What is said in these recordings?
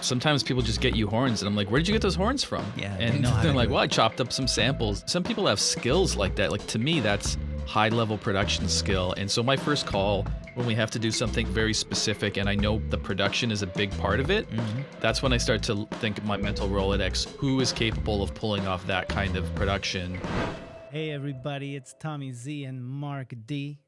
Sometimes people just get you horns, and I'm like, where did you get those horns from? Yeah, they And know how they're to like, do well, it. I chopped up some samples. Some people have skills like that. Like, to me, that's high level production skill. And so my first call, when we have to do something very specific and I know the production is a big part of it, Mhm. that's when I start to think of my mental Rolodex, who is capable of pulling off that kind of production. Hey everybody, it's Tommy Z and Mark D.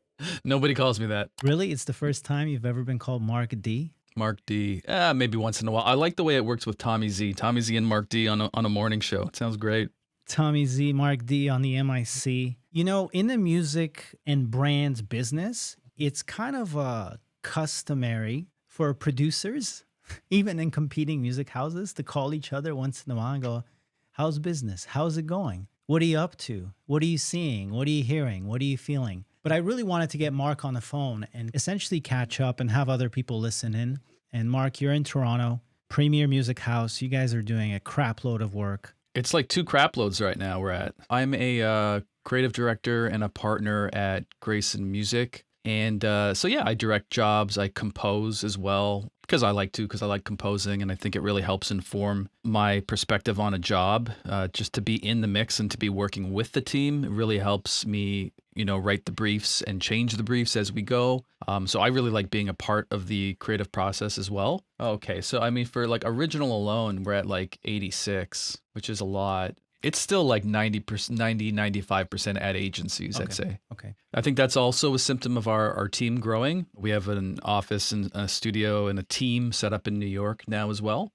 Nobody calls me that. Really? It's the first time you've ever been called Mark D? Mark D. Maybe once in a while. I like the way it works with Tommy Z. Tommy Z and Mark D on a morning show. It sounds great. Tommy Z, Mark D on the MIC. You know, in the music and brands business, it's kind of customary for producers, even in competing music houses, to call each other once in a while and go, how's business? How's it going? What are you up to? What are you seeing? What are you hearing? What are you feeling? But I really wanted to get Mark on the phone and essentially catch up and have other people listen in. And Mark, you're in Toronto, Premier Music House. You guys are doing a crap load of work. It's like two crap loads right now we're at. I'm a creative director and a partner at Grayson Music. And so, yeah, I direct jobs. I compose as well because I like to, because I like composing. And I think it really helps inform my perspective on a job. Just to be in the mix and to be working with the team, it really helps me, write the briefs and change the briefs as we go. So I really like being a part of the creative process as well. Okay, so I mean, for like original alone, we're at like 86, which is a lot. It's still like 90%, 95% at agencies, I'd say. Okay. I think that's also a symptom of our team growing. We have an office and a studio and a team set up in New York now as well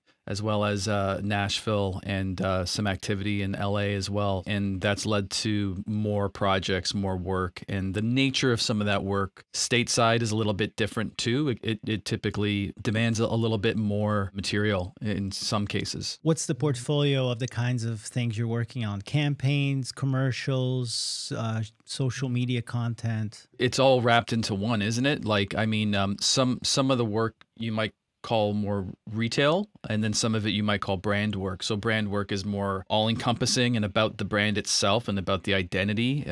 as Nashville and some activity in LA as well. And that's led to more projects, more work. And the nature of some of that work stateside is a little bit different too. It typically demands a little bit more material in some cases. What's the portfolio of the kinds of things you're working on? Campaigns, commercials, social media content? It's all wrapped into one, isn't it? Like, I mean, some of the work you might call more retail, and then some of it you might call brand work. So brand work is more all-encompassing and about the brand itself and about the identity.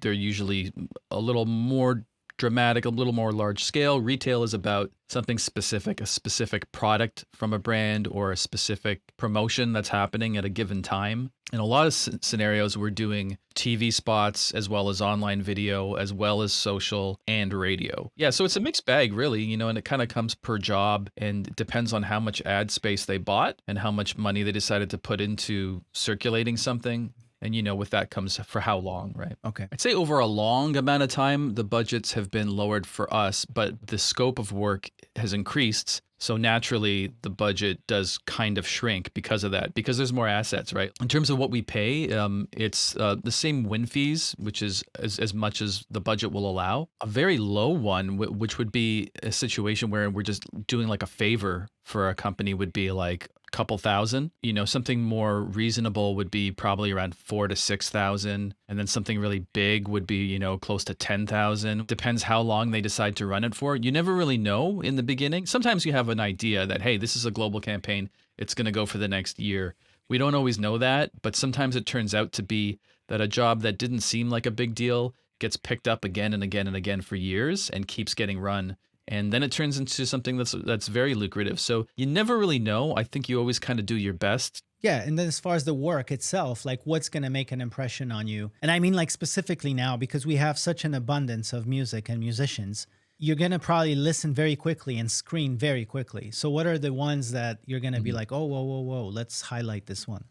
They're usually a little more dramatic, a little more large scale. Retail is about something specific, a specific product from a brand or a specific promotion that's happening at a given time. In a lot of scenarios, we're doing TV spots as well as online video, as well as social and radio. Yeah, so it's a mixed bag, really, and it kind of comes per job and it depends on how much ad space they bought and how much money they decided to put into circulating something. And with that comes for how long, right? Okay. I'd say over a long amount of time, the budgets have been lowered for us, but the scope of work has increased. So naturally, the budget does kind of shrink because of that, because there's more assets, right? In terms of what we pay, it's the same win fees, which is as much as the budget will allow. A very low one, which would be a situation where we're just doing like a favor for a company, would be like couple thousand. Something more reasonable would be probably around 4,000 to 6,000, and then something really big would be close to 10,000. Depends how long they decide to run it for. You never really know in the beginning. Sometimes you have an idea that, hey, this is a global campaign, it's going to go for the next year. We don't always know that, but sometimes it turns out to be that a job that didn't seem like a big deal gets picked up again and again and again for years and keeps getting run. And then it turns into something that's very lucrative. So you never really know. I think you always kind of do your best. Yeah, and then as far as the work itself, like what's going to make an impression on you? And I mean like specifically now, because we have such an abundance of music and musicians, you're going to probably listen very quickly and screen very quickly. So what are the ones that you're going to be like, oh, whoa, let's highlight this one?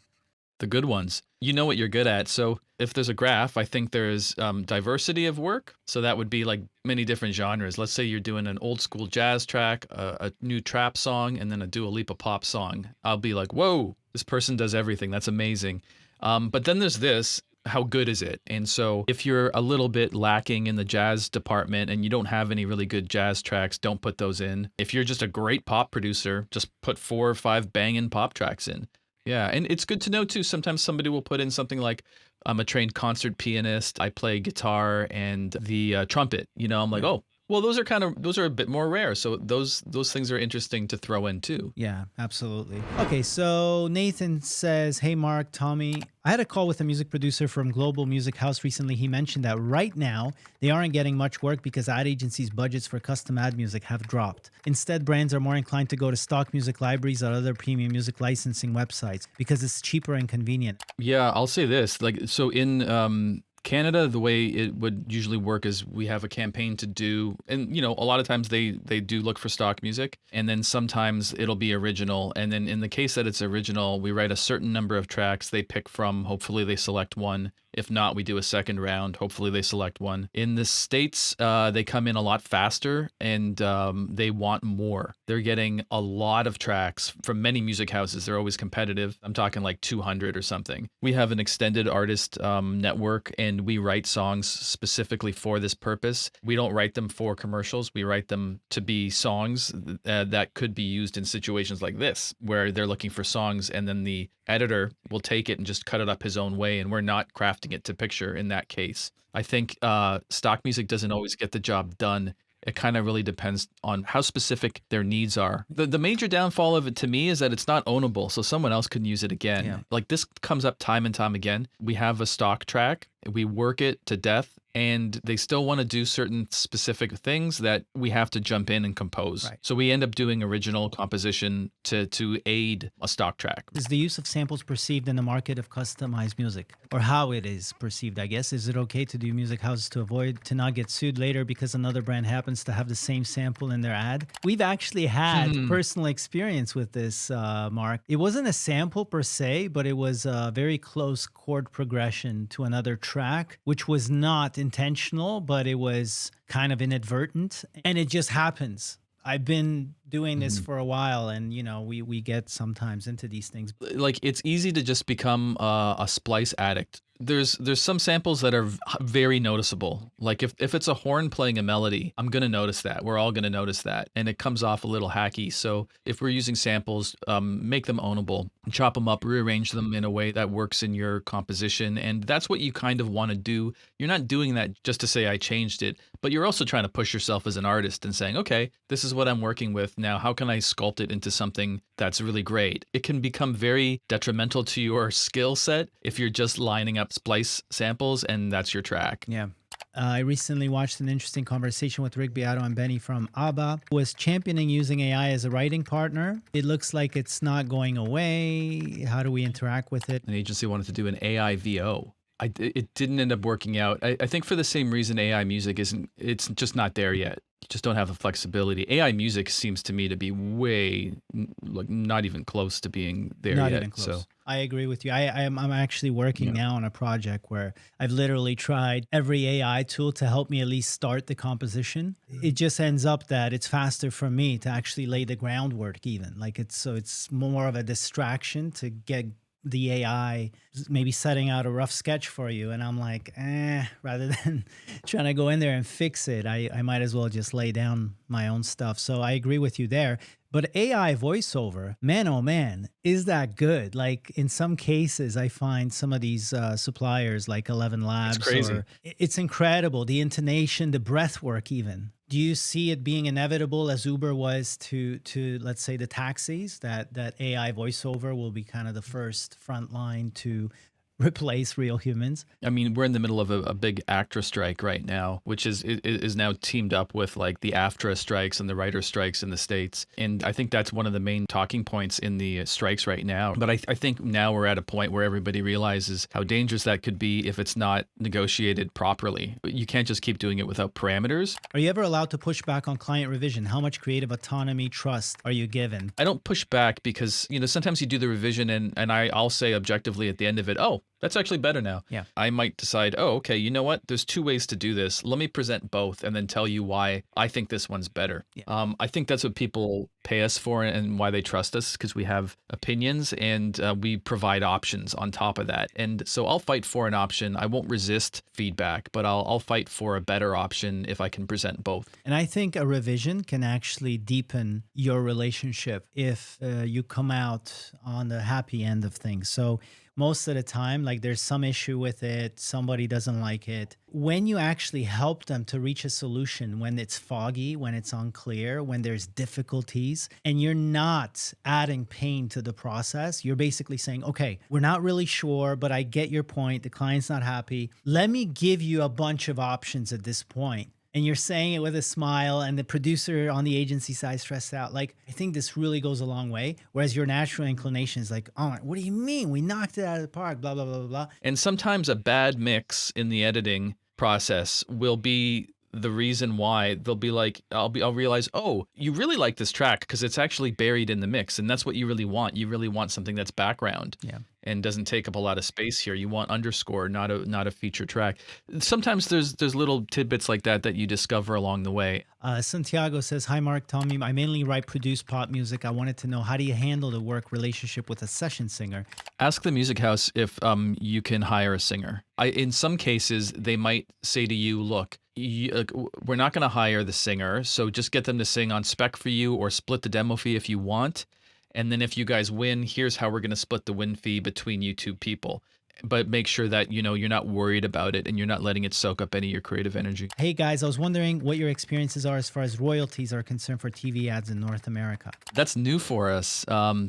The good ones. You know what you're good at. So if there's a graph, I think there's diversity of work. So that would be like many different genres. Let's say you're doing an old school jazz track, a new trap song, and then a Dua Lipa pop song. I'll be like, whoa, this person does everything. That's amazing. But then there's this. How good is it? And so if you're a little bit lacking in the jazz department and you don't have any really good jazz tracks, don't put those in. If you're just a great pop producer, just put 4 or 5 banging pop tracks in. Yeah, and it's good to know too. Sometimes somebody will put in something like, I'm a trained concert pianist. I play guitar and the trumpet. I'm like, oh, Well, those are a bit more rare. So those things are interesting to throw in too. Yeah, absolutely. Okay, so Nathan says, "Hey Mark, Tommy, I had a call with a music producer from Global Music House recently. He mentioned that right now they aren't getting much work because ad agencies' budgets for custom ad music have dropped. Instead, brands are more inclined to go to stock music libraries or other premium music licensing websites because it's cheaper and convenient." Yeah, I'll say this. Like, so in Canada, the way it would usually work is we have a campaign to do, and a lot of times they do look for stock music, and then sometimes it'll be original. And then in the case that it's original, we write a certain number of tracks. They pick from. Hopefully, they select one. If not, we do a second round. Hopefully, they select one. In the States, they come in a lot faster and they want more. They're getting a lot of tracks from many music houses. They're always competitive. I'm talking like 200 or something. We have an extended artist network and we write songs specifically for this purpose. We don't write them for commercials. We write them to be songs that could be used in situations like this, where they're looking for songs and then the editor will take it and just cut it up his own way, and we're not crafting it to picture in that case. I think stock music doesn't always get the job done. It kind of really depends on how specific their needs are. The major downfall of it to me is that it's not ownable, so someone else can use it again. Yeah. Like this comes up time and time again. We have a stock track, we work it to death, and they still want to do certain specific things that we have to jump in and compose. Right. So we end up doing original composition to aid a stock track. Is the use of samples perceived in the market of customized music, or how it is perceived, I guess? Is it okay to do music houses to not get sued later because another brand happens to have the same sample in their ad? We've actually had personal experience with this, Mark. It wasn't a sample per se, but it was a very close chord progression to another track, which was not intentional, but it was kind of inadvertent, and it just happens. I've been doing this for a while, and we get sometimes into these things. Like it's easy to just become a splice addict. There's some samples that are very noticeable. Like if it's a horn playing a melody, I'm gonna notice that. We're all gonna notice that, and it comes off a little hacky. So if we're using samples, make them ownable, chop them up, rearrange them in a way that works in your composition, and that's what you kind of want to do. You're not doing that just to say I changed it, but you're also trying to push yourself as an artist and saying, okay, this is what I'm working with now. How can I sculpt it into something that's really great? It can become very detrimental to your skill set if you're just lining up splice samples and that's your track. Yeah. I recently watched an interesting conversation with Rick Beato and Benny from ABBA, who was championing using AI as a writing partner. It looks like it's not going away. How do we interact with it? An agency wanted to do an AI VO. It didn't end up working out. I think for the same reason AI music it's just not there yet. You just don't have the flexibility. AI music seems to me to be way, like not even close to being there Not yet. even close. So I agree with you. I'm actually working now on a project where I've literally tried every AI tool to help me at least start the composition. It just ends up that it's faster for me to actually lay the groundwork even. Like it's more of a distraction to get the AI maybe setting out a rough sketch for you. And I'm like, rather than trying to go in there and fix it, I might as well just lay down my own stuff. So I agree with you there. But AI voiceover, man, oh man, is that good? Like in some cases, I find some of these suppliers like 11 Labs. It's crazy. It's incredible. The intonation, the breath work even. Do you see it being inevitable as Uber was to let's say the taxis, that AI voiceover will be kind of the first front line to replace real humans? I mean, we're in the middle of a big actor strike right now, which is now teamed up with like the AFTRA strikes and the writer strikes in the States. And I think that's one of the main talking points in the strikes right now. But I think now we're at a point where everybody realizes how dangerous that could be if it's not negotiated properly. You can't just keep doing it without parameters. Are you ever allowed to push back on client revision? How much creative autonomy, trust are you given? I don't push back because, sometimes you do the revision and I'll say objectively at the end of it, oh, that's actually better now. Yeah. I might decide, oh, okay, you know what? There's two ways to do this. Let me present both and then tell you why I think this one's better. Yeah. I think that's what people pay us for and why they trust us, because we have opinions and we provide options on top of that. And so I'll fight for an option. I won't resist feedback, but I'll fight for a better option if I can present both. And I think a revision can actually deepen your relationship if you come out on the happy end of things. So most of the time, like there's some issue with it, somebody doesn't like it. When you actually help them to reach a solution, when it's foggy, when it's unclear, when there's difficulties, and you're not adding pain to the process, you're basically saying, okay, we're not really sure, but I get your point. The client's not happy. Let me give you a bunch of options at this point. And you're saying it with a smile, and the producer on the agency side stressed out. Like, I think this really goes a long way. Whereas your natural inclination is like, oh, what do you mean? We knocked it out of the park, blah, blah, blah, blah, blah. And sometimes a bad mix in the editing process will be the reason why. They'll be like, I'll realize, oh, you really like this track because it's actually buried in the mix, and that's what you really want. You really want something that's background. Yeah. And doesn't take up a lot of space here. You want underscore, not a feature track. Sometimes there's little tidbits like that you discover along the way. Santiago says, hi, Mark, Tommy. I mainly write, produce pop music. I wanted to know, how do you handle the work relationship with a session singer? Ask the music house if you can hire a singer. In some cases, they might say to you, look, we're not going to hire the singer, so just get them to sing on spec for you or split the demo fee if you want. And then if you guys win, here's how we're going to split the win fee between you two people. But make sure that, you're not worried about it and you're not letting it soak up any of your creative energy. Hey guys, I was wondering what your experiences are as far as royalties are concerned for TV ads in North America. That's new for us.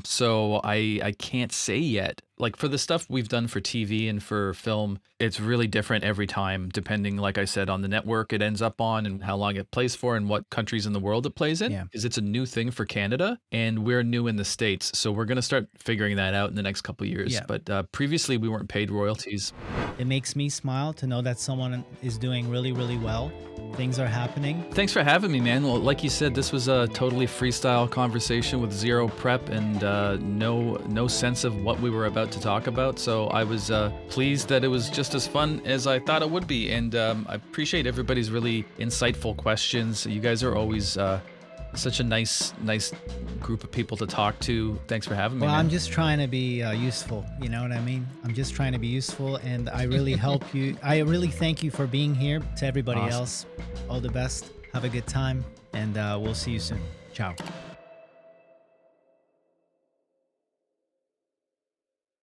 So I can't say yet. Like for the stuff we've done for TV and for film, it's really different every time, depending, like I said, on the network it ends up on and how long it plays for and what countries in the world it plays in. Yeah. Because it's a new thing for Canada and we're new in the States. So we're going to start figuring that out in the next couple of years. Yeah. But previously we weren't paid royalties. It makes me smile to know that someone is doing really, really well. Things are happening. Thanks for having me, man. Well, like you said, this was a totally freestyle conversation with zero prep and no sense of what we were about to talk about. So I was pleased that it was just as fun as I thought it would be. And I appreciate everybody's really insightful questions. You guys are always such a nice group of people to talk to. Thanks for having me. Well, man. I'm just trying to be useful. You know what I mean? I'm just trying to be useful, and I really help you. I really thank you for being here. To everybody Awesome. else, all the best. Have a good time, and we'll see you soon. Ciao.